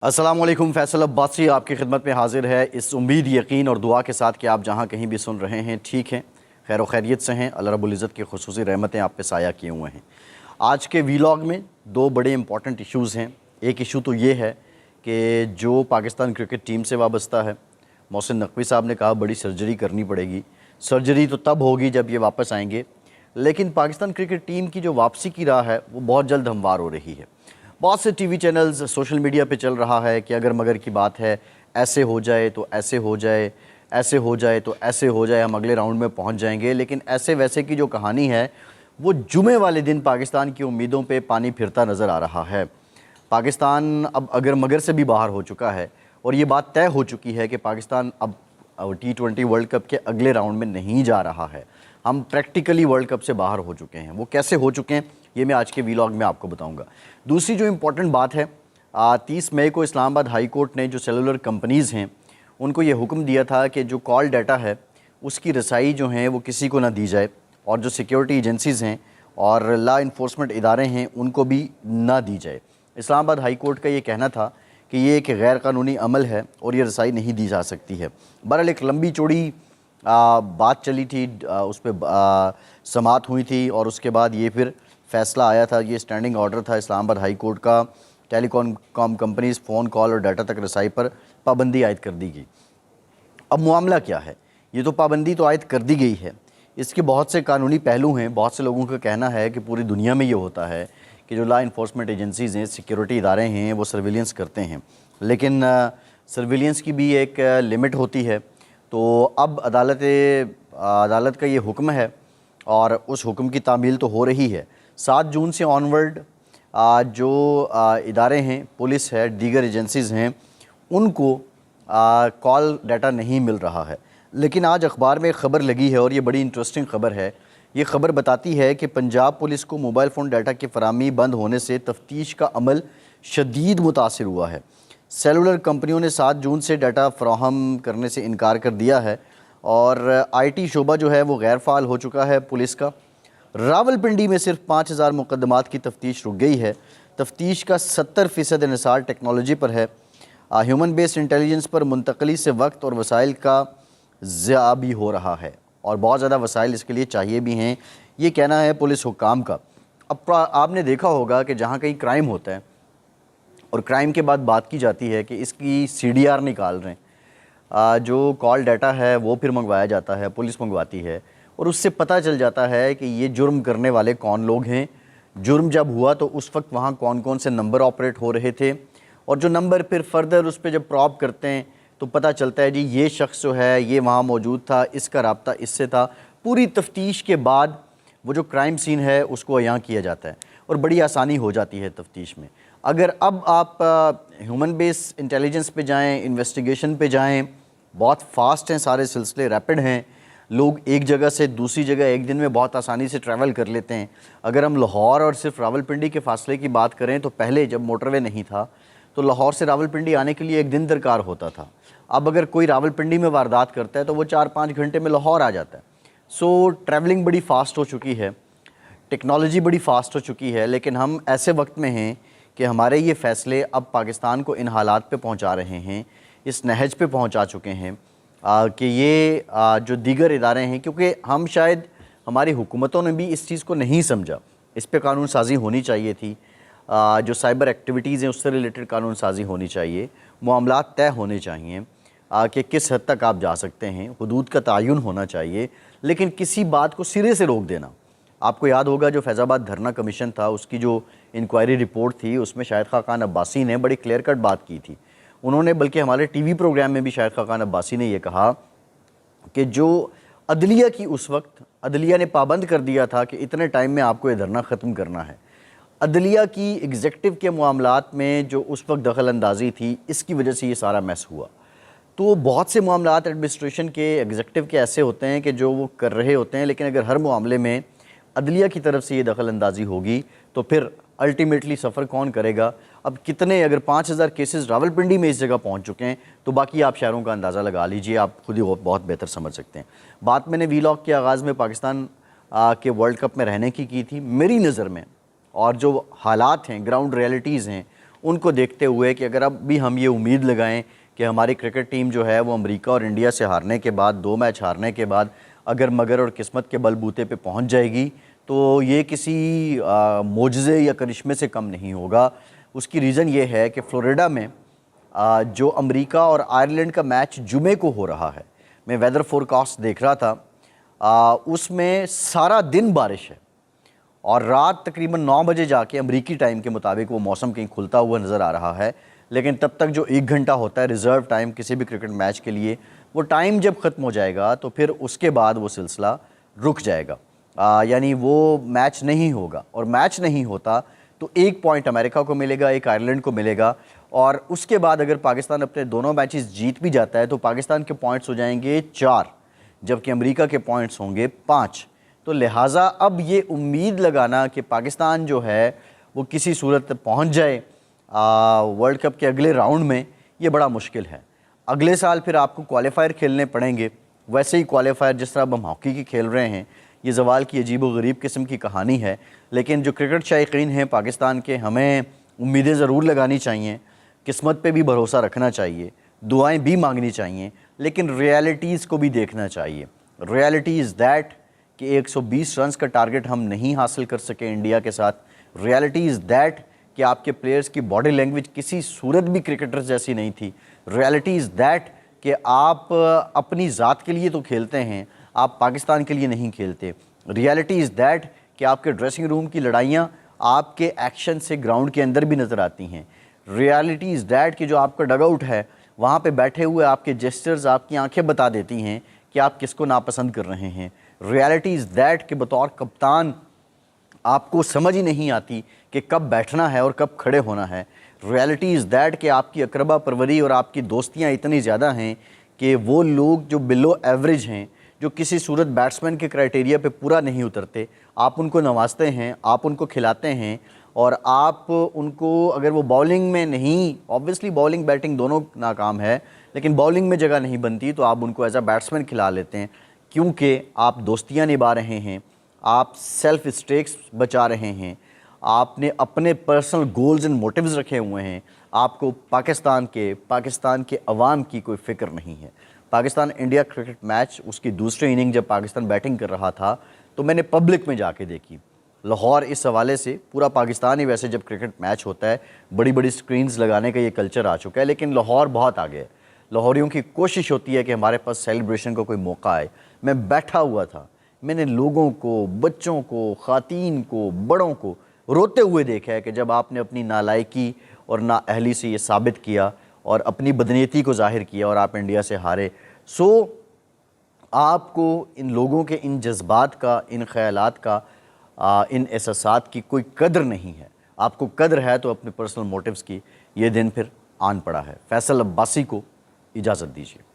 अस्सलाम वालेकुम। फैसल अब्बासी आपकी खिदमत में हाजिर है इस उम्मीद, यकीन और दुआ के साथ कि आप जहाँ कहीं भी सुन रहे हैं ठीक हैं, खैर खैरियत से हैं। अल्लाह रब्बुल इज़्ज़त की खुसूसी रहमतें आप पे साया किए हुए हैं। आज के वीलॉग में दो बड़े इंपॉर्टेंट इश्यूज़ हैं। एक इशू तो ये है कि जो पाकिस्तान क्रिकेट टीम से वाबस्ता है, मोहसिन नकवी साहब ने कहा बड़ी सर्जरी करनी पड़ेगी। सर्जरी तो तब होगी जब ये वापस आएंगे, लेकिन पाकिस्तान क्रिकेट टीम की जो वापसी की राह है वो बहुत जल्द हमवार हो रही है। बहुत से टीवी चैनल्स, सोशल मीडिया पे चल रहा है कि अगर मगर की बात है, ऐसे हो जाए तो ऐसे हो जाए, ऐसे हो जाए तो ऐसे हो जाए, हम अगले राउंड में पहुंच जाएंगे। लेकिन ऐसे वैसे की जो कहानी है वो जुमे वाले दिन पाकिस्तान की उम्मीदों पे पानी फिरता नज़र आ रहा है। पाकिस्तान अब अगर मगर से भी बाहर हो चुका है और ये बात तय हो चुकी है कि पाकिस्तान अब T20 वर्ल्ड कप के अगले राउंड में नहीं जा रहा है। हम प्रैक्टिकली वर्ल्ड कप से बाहर हो चुके हैं। वो कैसे हो चुके हैं ये मैं आज के वीलॉग में आपको बताऊंगा। दूसरी जो इम्पोर्टेंट बात है, 30 मई को इस्लामाबाद हाई कोर्ट ने जो सेलुलर कंपनीज़ हैं उनको ये हुक्म दिया था कि जो कॉल डाटा है उसकी रसाई जो है वो किसी को ना दी जाए, और जो सिक्योरिटी एजेंसीज़ हैं और लॉ इन्फोर्समेंट इदारे हैं उनको भी ना दी जाए। इस्लामाबाद हाई कोर्ट का ये कहना था कि ये एक गैर कानूनी अमल है और ये रसाई नहीं दी जा सकती है। बहरहाल एक लंबी चौड़ी बात चली थी, उस पर समाअत हुई थी और उसके बाद ये फिर फैसला आया था। ये स्टैंडिंग ऑर्डर था इस्लामाबाद हाई कोर्ट का। टेलीकॉम कंपनीज़ फ़ोन कॉल और डाटा तक रसाई पर पाबंदी आयद कर दी गई। अब मामला क्या है? ये तो पाबंदी तो आयद कर दी गई है, इसके बहुत से कानूनी पहलू हैं। बहुत से लोगों का कहना है कि पूरी दुनिया में ये होता है कि जो लॉ इन्फोर्समेंट एजेंसीज़ हैं, सिक्योरिटी इदारे हैं, वो सर्विलेंस करते हैं, लेकिन सर्विलेंस की भी एक लिमिट होती है। तो अब अदालत का ये हुक्म है और उस हुक्म की तामील तो हो रही है। 7 जून से ऑनवर्ड जो इदारे हैं, पुलिस है, दीगर एजेंसीज़ हैं, उनको कॉल डाटा नहीं मिल रहा है। लेकिन आज अखबार में एक ख़बर लगी है और ये बड़ी इंटरेस्टिंग ख़बर है। ये ख़बर बताती है कि पंजाब पुलिस को मोबाइल फ़ोन डाटा की फ़राहमी बंद होने से तफ्तीश का अमल शदीद मुतासिर हुआ है। सेलुलर कंपनियों ने 7 जून से डाटा फ़राहम करने से इनकार कर दिया है और IT शोबा जो है वो गैर फ़ाल हो चुका है पुलिस का। रावलपिंडी में सिर्फ 5000 मुकदमात की तफ्तीश रुक गई है। तफ्तीश का 70% इन्हिसार टेक्नोलॉजी पर है। ह्यूमन बेस्ड इंटेलिजेंस पर मुंतकली से वक्त और वसाइल का ज़िया भी हो रहा है और बहुत ज़्यादा वसाइल इसके लिए चाहिए भी हैं, ये कहना है पुलिस हुक्काम का। अब आपने देखा होगा कि जहाँ कहीं क्राइम होता है और क्राइम के बाद बात की जाती है कि इसकी CDR निकाल रहे हैं, जो कॉल डाटा है वो फिर मंगवाया जाता है, पुलिस मंगवाती है और उससे पता चल जाता है कि ये जुर्म करने वाले कौन लोग हैं। जुर्म जब हुआ तो उस वक्त वहाँ कौन कौन से नंबर ऑपरेट हो रहे थे, और जो नंबर फिर फर्दर उस पर जब प्रॉब करते हैं तो पता चलता है जी ये शख्स जो है ये वहाँ मौजूद था, इसका राब्ता इससे था। पूरी तफ्तीश के बाद वो जो क्राइम सीन है उसको अयां किया जाता है और बड़ी आसानी हो जाती है तफ्तीश में। अगर अब आप ह्यूमन बेस इंटेलिजेंस पे जाएं, इन्वेस्टिगेशन पे जाएं, बहुत फास्ट हैं सारे सिलसिले, रैपिड हैं। लोग एक जगह से दूसरी जगह एक दिन में बहुत आसानी से ट्रैवल कर लेते हैं। अगर हम लाहौर और सिर्फ रावलपिंडी के फासले की बात करें तो पहले जब मोटरवे नहीं था तो लाहौर से रावलपिंडी आने के लिए एक दिन दरकार होता था। अब अगर कोई रावलपिंडी में वारदात करता है तो वो 4-5 घंटे में लाहौर आ जाता है। सो ट्रैवलिंग बड़ी फ़ास्ट हो चुकी है, टेक्नोलॉजी बड़ी फ़ास्ट हो चुकी है। लेकिन हम ऐसे वक्त में हैं कि हमारे ये फ़ैसले अब पाकिस्तान को इन हालात पे पहुंचा रहे हैं, इस नहज पे पहुंचा चुके हैं कि ये जो दीगर इदारे हैं, क्योंकि हम शायद हमारी हुकूमतों ने भी इस चीज़ को नहीं समझा, इस पे कानून साजी होनी चाहिए थी। जो साइबर एक्टिविटीज़ हैं उससे रिलेटेड कानून साजी होनी चाहिए, मामलात तय होने चाहिए कि किस हद तक आप जा सकते हैं, हुदूद का तयन होना चाहिए। लेकिन किसी बात को सिरे से रोक देना, आपको याद होगा जो फैज़ाबाद धरना कमीशन था उसकी जो इंक्वायरी रिपोर्ट थी उसमें शाहिद खान अब्बासी ने बड़ी क्लियर कट बात की थी। उन्होंने बल्कि हमारे TV प्रोग्राम में भी शाहिद खान अब्बासी ने यह कहा कि जो अदलिया की उस वक्त अदलिया ने पाबंद कर दिया था कि इतने टाइम में आपको ये धरना ख़त्म करना है। अदलिया की एग्जेक्टिव के मामलात में जो उस वक्त दखल अंदाज़ी थी, इसकी वजह से ये सारा मैस हुआ। तो बहुत से मामलात एडमिनिस्ट्रेशन के एग्जेक्टिव के ऐसे होते हैं कि जो वो कर रहे होते हैं, लेकिन अगर हर मामले में अदलिया की तरफ से ये दखल अंदाज़ी होगी तो फिर अल्टीमेटली सफ़र कौन करेगा। अब कितने, अगर 5000 केसेस रावलपिंडी में इस जगह पहुंच चुके हैं तो बाकी आप शहरों का अंदाज़ा लगा लीजिए, आप खुद ही बहुत बेहतर समझ सकते हैं। बात मैंने वीलॉग के आगाज़ में पाकिस्तान के वर्ल्ड कप में रहने की थी। मेरी नज़र में और जो हालात हैं, ग्राउंड रियलिटीज़ हैं, ان کو دیکھتے ہوئے کہ اگر اب بھی ہم یہ امید لگائیں کہ ہماری کرکٹ ٹیم جو ہے وہ امریکہ اور انڈیا سے ہارنے کے بعد 2 میچ ہارنے کے بعد اگر مگر اور قسمت کے بل بوتے پہ پہنچ جائے گی تو یہ کسی معجزے یا کرشمے سے کم نہیں ہوگا۔ اس کی ریزن یہ ہے کہ فلوریڈا میں جو امریکہ اور آئرلینڈ کا میچ جمعے کو ہو رہا ہے، میں ویدر فورکاسٹ دیکھ رہا تھا، اس میں سارا دن بارش ہے اور رات تقریباً 9 بجے جا کے امریکی ٹائم کے مطابق وہ موسم کہیں کھلتا ہوا نظر آ رہا ہے، لیکن تب تک جو 1 گھنٹہ ہوتا ہے ریزرو ٹائم کسی بھی کرکٹ میچ کے لیے، وہ ٹائم جب ختم ہو جائے گا تو پھر اس کے بعد وہ سلسلہ رک جائے گا، یعنی وہ میچ نہیں ہوگا، اور میچ نہیں ہوتا تو 1 پوائنٹ امریکہ کو ملے گا، 1 آئرلینڈ کو ملے گا، اور اس کے بعد اگر پاکستان اپنے دونوں میچز جیت بھی جاتا ہے تو پاکستان کے پوائنٹس ہو جائیں گے 4، جبکہ امریکہ کے پوائنٹس ہوں گے 5۔ تو لہٰذا اب یہ امید لگانا کہ پاکستان جو ہے وہ کسی صورت پہنچ جائے ورلڈ کپ کے اگلے راؤنڈ میں، یہ بڑا مشکل ہے۔ اگلے سال پھر آپ کو کوالیفائر کھیلنے پڑیں گے، ویسے ہی کوالیفائر جس طرح اب ہم ہاکی کی کھیل رہے ہیں، یہ زوال کی عجیب و غریب قسم کی کہانی ہے، لیکن جو کرکٹ شائقین ہیں پاکستان کے، ہمیں امیدیں ضرور لگانی چاہیے، قسمت پہ بھی بھروسہ رکھنا چاہیے، دعائیں بھی مانگنی چاہیے، لیکن ریالٹیز کو بھی دیکھنا چاہیے۔ ریالٹی از دیٹ کہ 120 رنز کا ٹارگٹ ہم نہیں حاصل کر سکے انڈیا کے ساتھ۔ ریالٹی از دیٹ کہ آپ کے پلیئرز کی باڈی لینگویج کسی صورت بھی کرکٹرز جیسی نہیں تھی۔ ریالٹی از دیٹ کہ آپ اپنی ذات کے لیے تو کھیلتے ہیں، آپ پاکستان کے لیے نہیں کھیلتے۔ ریالٹی از دیٹ کہ آپ کے ڈریسنگ روم کی لڑائیاں آپ کے ایکشن سے گراؤنڈ کے اندر بھی نظر آتی ہیں۔ ریالٹی از دیٹ کہ جو آپ کا ڈگ آؤٹ ہے، وہاں پہ بیٹھے ہوئے آپ کے جیسچرز، آپ کی آنکھیں بتا دیتی ہیں کہ آپ کس کو ناپسند کر رہے ہیں۔ ریالٹی از دیٹ کہ بطور کپتان آپ کو سمجھ ہی نہیں آتی کہ کب بیٹھنا ہے اور کب کھڑے ہونا ہے۔ ریالٹی از دیٹ کہ آپ کی اقربا پروری اور آپ کی دوستیاں اتنی زیادہ ہیں کہ وہ لوگ جو بلو ایوریج ہیں، جو کسی صورت بیٹسمین کے کرائٹیریا پہ پورا نہیں اترتے، آپ ان کو نوازتے ہیں، آپ ان کو کھلاتے ہیں، اور آپ ان کو اگر وہ باؤلنگ میں نہیں، آبویسلی باؤلنگ بیٹنگ دونوں ناکام ہے، لیکن باؤلنگ میں جگہ نہیں بنتی تو آپ ان کو ایز اے بیٹسمین کھلا لیتے ہیں، کیونکہ آپ دوستیاں نبھا رہے ہیں، آپ سیلف اسٹیکس بچا رہے ہیں، آپ نے اپنے پرسنل گولز اینڈ موٹیوز رکھے ہوئے ہیں، آپ کو پاکستان کے عوام کی کوئی فکر نہیں ہے۔ پاکستان انڈیا کرکٹ میچ، اس کی دوسری اننگ جب پاکستان بیٹنگ کر رہا تھا تو میں نے پبلک میں جا کے دیکھی۔ لاہور اس حوالے سے پورا پاکستان ہی ویسے جب کرکٹ میچ ہوتا ہے بڑی بڑی سکرینز لگانے کا یہ کلچر آ چکا ہے، لیکن لاہور بہت آگے ہے۔ لاہوریوں کی کوشش ہوتی ہے کہ ہمارے پاس سیلیبریشن کا کوئی موقع آئے۔ میں بیٹھا ہوا تھا، میں نے لوگوں کو، بچوں کو، خواتین کو، بڑوں کو روتے ہوئے دیکھا ہے کہ جب آپ نے اپنی نالائکی اور نااہلی سے یہ ثابت کیا اور اپنی بدنیتی کو ظاہر کیا اور آپ انڈیا سے ہارے۔ آپ کو ان لوگوں کے ان جذبات کا، ان خیالات کا، ان احساسات کی کوئی قدر نہیں ہے۔ آپ کو قدر ہے تو اپنے پرسنل موٹیوز کی۔ یہ دن پھر آن پڑا ہے۔ فیصل عباسی کو اجازت دیجیے۔